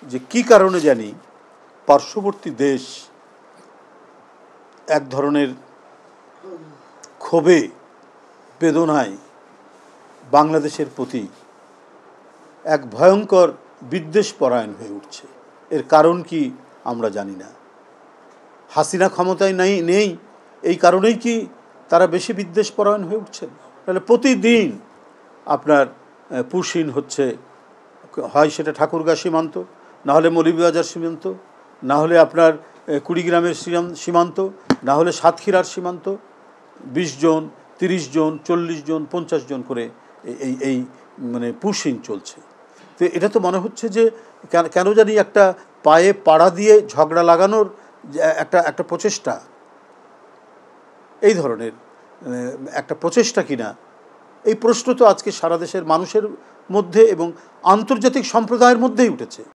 যে কি কারণে জানি পার্শ্ববর্তী দেশ এক ধরনের ক্ষোভে বেদনায় বাংলাদেশের প্রতি এক ভয়ঙ্কর বিদ্বেষপরায়ণ হয়ে উঠছে। এর কারণ কি আমরা জানি না। হাসিনা ক্ষমতায় নেই এই কারণেই কি তারা বেশি বিদ্বেষপরায়ণ হয়ে উঠছেন? তাহলে প্রতিদিন আপনার পুশিন হচ্ছে, হয় সেটা ঠাকুরগাঁ সীমান্ত, না হলে মৌলভীবাজার সীমান্ত, না হলে আপনার কুড়িগ্রামের সীমান্ত, না হলে সাতক্ষীরার সীমান্ত। 20 জন, 30 জন, 40 জন, 50 জন করে এই মানে পুশিং চলছে। তো এটা তো মনে হচ্ছে যে কেন জানি একটা পায়ে পাড়া দিয়ে ঝগড়া লাগানোর একটা প্রচেষ্টা, এই ধরনের একটা প্রচেষ্টা কিনা, এই প্রশ্ন তো আজকে সারা দেশের মানুষের মধ্যে এবং আন্তর্জাতিক সম্প্রদায়ের মধ্যেই উঠেছে।